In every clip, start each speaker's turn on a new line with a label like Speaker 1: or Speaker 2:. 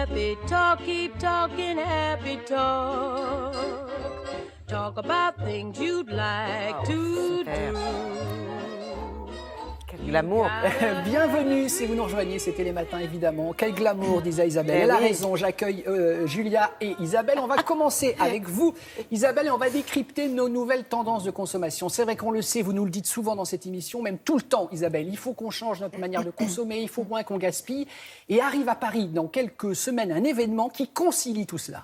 Speaker 1: happy talk, keep talking happy talk. Talk about things you'd like to do.
Speaker 2: Quel glamour.
Speaker 3: Bienvenue si vous nous rejoignez, c'est Télématin évidemment. Quel glamour, disait Isabelle. Elle a raison, j'accueille Julia et Isabelle. On va commencer avec vous, Isabelle, et on va décrypter nos nouvelles tendances de consommation. C'est vrai qu'on le sait, vous nous le dites souvent dans cette émission, même tout le temps, Isabelle. Il faut qu'on change notre manière de consommer, il faut moins qu'on gaspille. Et arrive à Paris, dans quelques semaines, un événement qui concilie tout cela.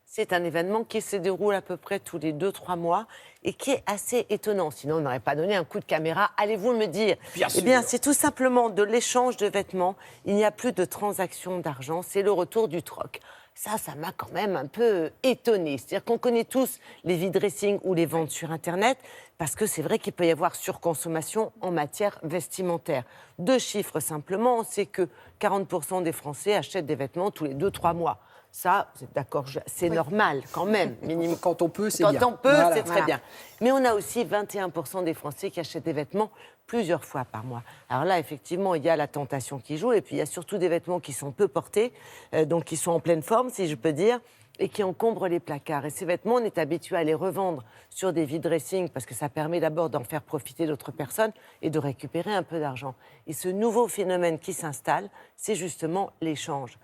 Speaker 2: C'est un événement qui se déroule à peu près tous les 2-3 mois et qui est assez étonnant. Sinon, on n'aurait pas donné un coup de caméra. Allez-vous me dire? Eh bien, c'est tout simplement de l'échange de vêtements. Il n'y a plus de transaction d'argent. C'est le retour du troc. Ça m'a quand même un peu étonnée. C'est-à-dire qu'on connaît tous les vide-dressing ou les ventes sur Internet, parce que c'est vrai qu'il peut y avoir surconsommation en matière vestimentaire. 2 chiffres simplement, c'est que 40% des Français achètent des vêtements tous les 2-3 mois. Ça, vous êtes d'accord, c'est normal quand même. Minimum.
Speaker 3: Quand on peut, c'est bien.
Speaker 2: Quand on peut, voilà, c'est très bien. Mais on a aussi 21% des Français qui achètent des vêtements plusieurs fois par mois. Alors là, effectivement, il y a la tentation qui joue, et puis il y a surtout des vêtements qui sont peu portés, donc qui sont en pleine forme, si je peux dire, et qui encombrent les placards. Et ces vêtements, on est habitué à les revendre sur des vide-dressing parce que ça permet d'abord d'en faire profiter d'autres personnes et de récupérer un peu d'argent. Et ce nouveau phénomène qui s'installe, c'est justement l'échange.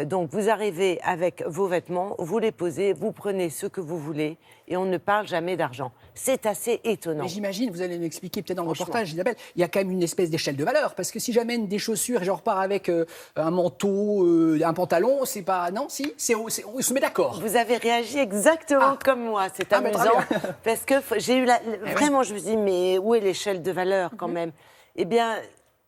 Speaker 2: Donc vous arrivez avec vos vêtements, vous les posez, vous prenez ce que vous voulez et on ne parle jamais d'argent. C'est assez étonnant.
Speaker 3: Mais j'imagine, vous allez m'expliquer peut-être dans le reportage, Isabelle, il y a quand même une espèce d'échelle de valeur. Parce que si j'amène des chaussures et je repars avec un manteau, un pantalon, c'est pas... Non, si, on se met d'accord.
Speaker 2: Vous avez réagi exactement comme moi. C'est amusant parce que j'ai eu vraiment, je me dis, mais où est l'échelle de valeur quand même? Eh bien,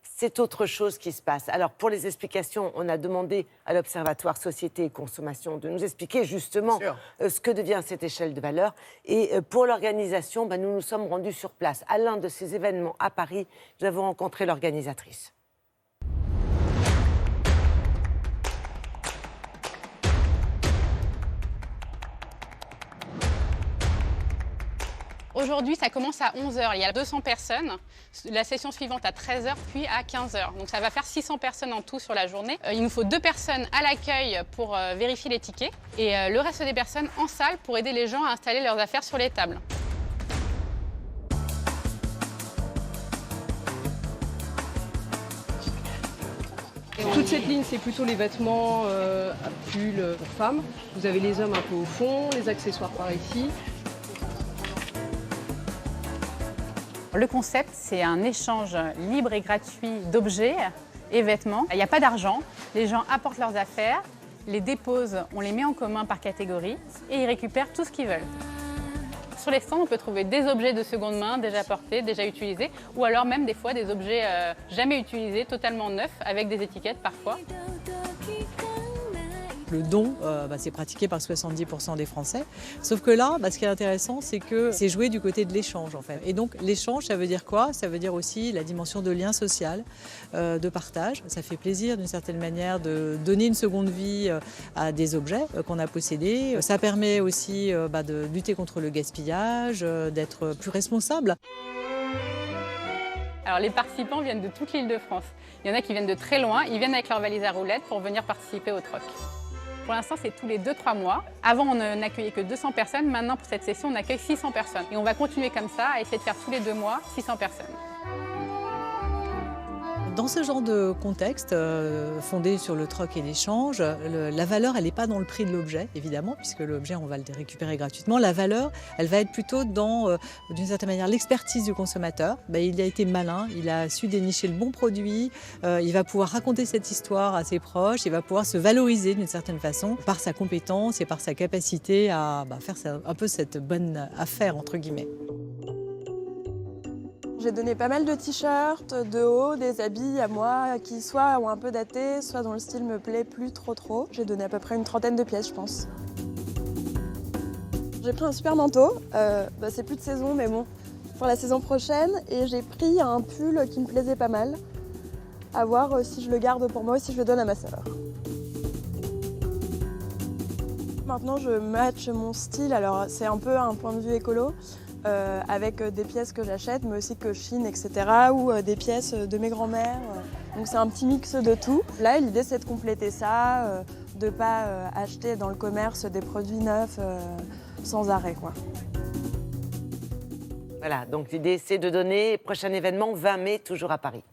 Speaker 2: c'est autre chose qui se passe. Alors, pour les explications, on a demandé à l'Observatoire Société et Consommation de nous expliquer justement ce que devient cette échelle de valeur. Et pour l'organisation, nous nous sommes rendus sur place. À l'un de ces événements à Paris, nous avons rencontré l'organisatrice.
Speaker 4: Aujourd'hui, ça commence à 11h. Il y a 200 personnes. La session suivante à 13h, puis à 15h. Donc ça va faire 600 personnes en tout sur la journée. Il nous faut 2 personnes à l'accueil pour vérifier les tickets et le reste des personnes en salle pour aider les gens à installer leurs affaires sur les tables.
Speaker 5: Toute cette ligne, c'est plutôt les vêtements à pull pour femmes. Vous avez les hommes un peu au fond, les accessoires par ici.
Speaker 4: Le concept, c'est un échange libre et gratuit d'objets et vêtements. Il n'y a pas d'argent, les gens apportent leurs affaires, les déposent, on les met en commun par catégorie et ils récupèrent tout ce qu'ils veulent. Sur les stands, on peut trouver des objets de seconde main déjà portés, déjà utilisés, ou alors même des fois des objets jamais utilisés, totalement neufs, avec des étiquettes parfois.
Speaker 6: Le don, c'est pratiqué par 70% des Français. Sauf que là, ce qui est intéressant, c'est que c'est joué du côté de l'échange, en fait. Et donc, l'échange, ça veut dire quoi? Ça veut dire aussi la dimension de lien social, de partage. Ça fait plaisir, d'une certaine manière, de donner une seconde vie à des objets qu'on a possédés. Ça permet aussi de lutter contre le gaspillage, d'être plus responsable.
Speaker 4: Alors, les participants viennent de toute l'Île-de-France. Il y en a qui viennent de très loin, ils viennent avec leur valise à roulettes pour venir participer au troc. Pour l'instant, c'est tous les 2-3 mois. Avant, on n'accueillait que 200 personnes. Maintenant, pour cette session, on accueille 600 personnes. Et on va continuer comme ça, à essayer de faire tous les 2 mois 600 personnes.
Speaker 6: Dans ce genre de contexte, fondé sur le troc et l'échange, la valeur, elle n'est pas dans le prix de l'objet, évidemment, puisque l'objet, on va le récupérer gratuitement. La valeur, elle va être plutôt dans, d'une certaine manière, l'expertise du consommateur. Il a été malin, il a su dénicher le bon produit, il va pouvoir raconter cette histoire à ses proches, il va pouvoir se valoriser d'une certaine façon par sa compétence et par sa capacité à faire un peu cette bonne affaire, entre guillemets.
Speaker 7: J'ai donné pas mal de t-shirts, de hauts, des habits à moi qui soit ont un peu daté, soit dont le style me plaît plus trop. J'ai donné à peu près une 30aine de pièces, je pense. J'ai pris un super manteau, c'est plus de saison mais bon, pour la saison prochaine. Et j'ai pris un pull qui me plaisait pas mal, à voir si je le garde pour moi ou si je le donne à ma sœur. Maintenant je match mon style, alors c'est un peu un point de vue écolo. Avec des pièces que j'achète, mais aussi que je chine, etc. Ou des pièces de mes grands-mères. Donc c'est un petit mix de tout. Là, l'idée, c'est de compléter ça, de ne pas acheter dans le commerce des produits neufs sans arrêt, quoi.
Speaker 2: Voilà, donc l'idée, c'est de donner, prochain événement, 20 mai, toujours à Paris.